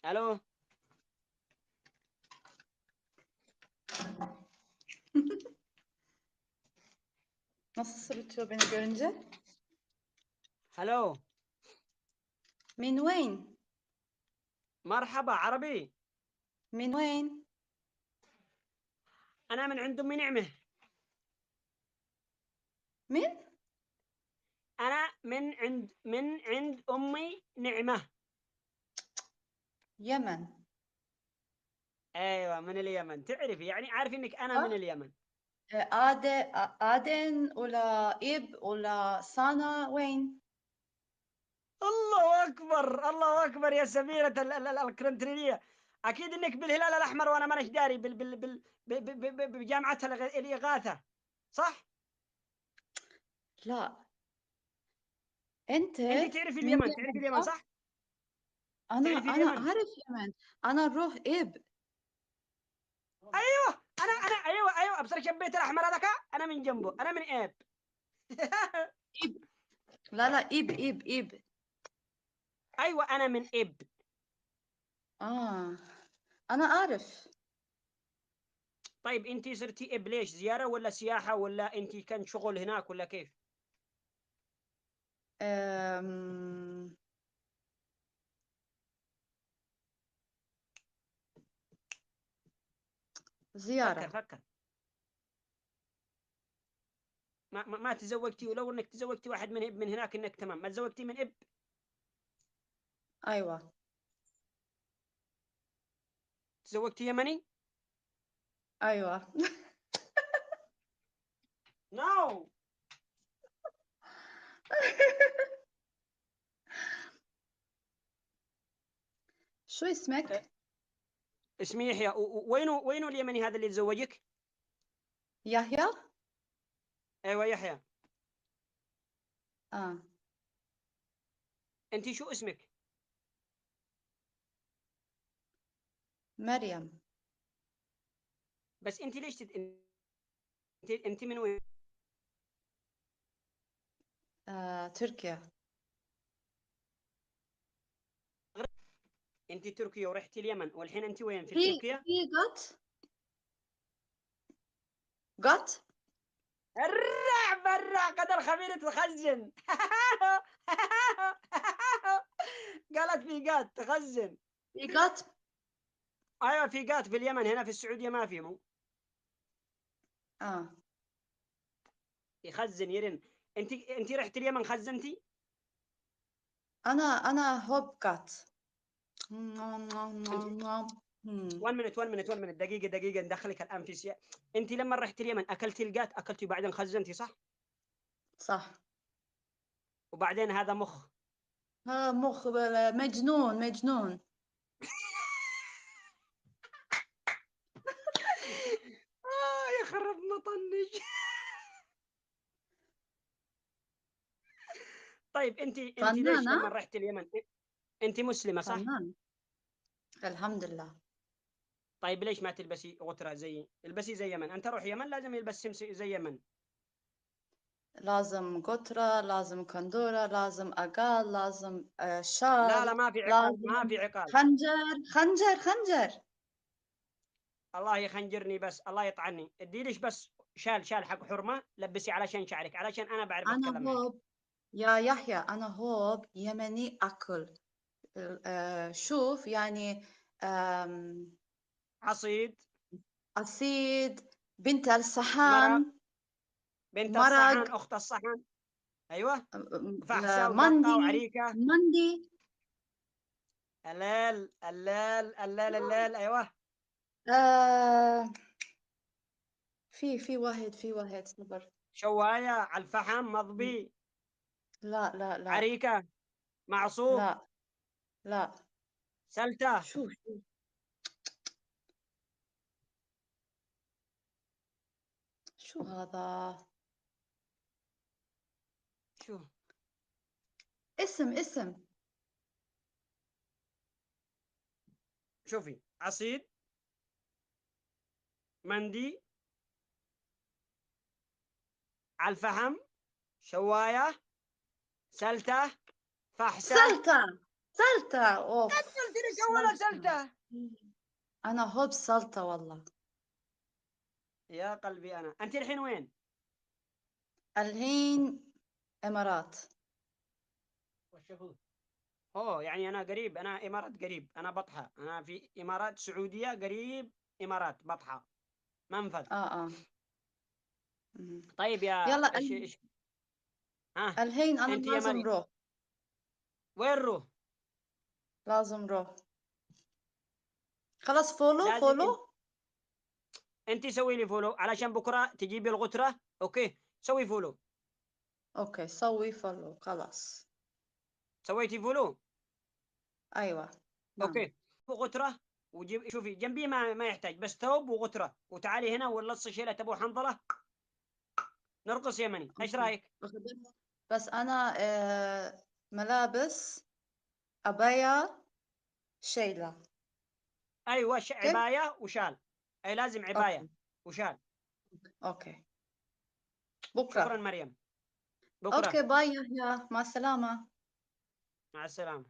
الو. Nasıl sırıtıyor beni görünce? الو. من وين؟ مرحبا عربي. من وين؟ انا من عند امي نعمه. من؟ انا من عند امي نعمه. يمن. ايوه من اليمن، تعرفي يعني عارف انك انا من اليمن. Aden ولا إب ولا سانا وين؟ الله اكبر الله اكبر يا سميرة الكرنترينية. اكيد انك بالهلال الاحمر وانا مانيش داري بجامعة الاغاثة، صح؟ لا، أنت انت تعرفي من اليمن، تعرفي يمن اليمن صح؟ صح؟ أنا تعرفي أنا اليمن؟ أعرف يمن. أنا أروح إب. ايوه انا ايوه ابصر شبيت الاحمر هذاك، انا من جنبه، انا من ايب. إب. لا لا، إب. ايوه انا من اب. آه، أنا أعرف. طيب انت صرتي اب ليش؟ زياره ولا سياحه ولا انت كان شغل هناك ولا كيف؟ أم... فكر زيارة. فكر. ما تزوجتي، ولو انك تزوجتي واحد من اب من هناك انك تمام، ما تزوجتي من اب. أيوة. تزوجتي يمني؟ أيوة. نو. شو اسمك؟ اسمي يحيى. وينه اليمني هذا اللي تزوجك؟ يحيى؟ ايوه يحيى. آه. انت شو اسمك؟ مريم. بس انت ليش انت من وين؟ تركيا. انت تركيا ورحتي اليمن، والحين انت وين في في تركيا؟ في قط. الرع قدر خميرة تخزن. قالت في قات تخزن. في قط. ايوه في قات في اليمن، هنا في السعوديه ما في مو آه. يخزن يرن. انت رحت اليمن خزنتي؟ أنا هوب قط. انت 1 minute دقيقه ندخلك الان في سياق. انت لما رحت اليمن اكلتي القات، اكلتي وبعدين خزنتي صح؟ صح. وبعدين هذا مخ. مخ. مجنون. يخرب مطنج. طيب انت ليش فنانة. لما رحت اليمن؟ انت مسلمه صح؟ فنان. الحمد لله. طيب ليش ما تلبسي غترة زي، البسي زي يمن، انت روح يمن لازم يلبس سمسي زي يمن. لازم قطرة، لازم كندورة، لازم أقال، لازم لا شال. ما في عقال، ما لازم في عقال. خنجر. الله يخنجرني، بس الله يطعني، اديليش بس شال حق حرمة لبسي علشان شعرك، علشان انا بعرف أنا اتكلم معك. هوب. يا يحيى، أنا هوب يمني أكل. شوف يعني. آم، عصيد. أسيد. بنت مرق. الصحان. بنت مرق. الصحان، اخت الصحان. ايوه. آم، فحسة ودقة مندي. وعريكة. مندي. اللال ايوه. آه في واحد صبر. شواية على الفحم مضبي. لا. عريكة. معصوب. لا لا. سلتة. شو هذا؟ شو؟ اسم. شوفي، عصيد، مندي، على الفحم، شواية، سلتة، فحسة. سلطة. سلطة. اوف. قلت لك ولا سلته. انا خبز سلطة والله. يا قلبي انا، انت الحين وين؟ الحين امارات. اوه يعني انا قريب، انا امارات قريب، انا بطحة، انا في امارات سعودية قريب، امارات بطحة منفذ. اه. مم. طيب يا يلا ايش ها، الحين انا انت يا لازم مريم روح. وين روح؟ لازم روح. خلاص فولو لازم فولو. انت سوي لي فولو علشان بكره تجيبي الغترة. اوكي سوي فولو. اوكي سوي فولو خلاص. سويتي فولو؟ ايوه. نعم. اوكي غترة. وجيب شوفي جنبي ما يحتاج، بس ثوب وغترة، وتعالي هنا ولص شيلة ابو حنظلة، نرقص يمني، ايش اوكي. رايك؟ بس انا ملابس ابايا شيلة. ايوه اوكي. عباية وشال، اي لازم عباية اوكي. وشال. اوكي. شكرا بكرة. مريم. بكره. اوكي باي يحيى، مع السلامة. مع السلامة.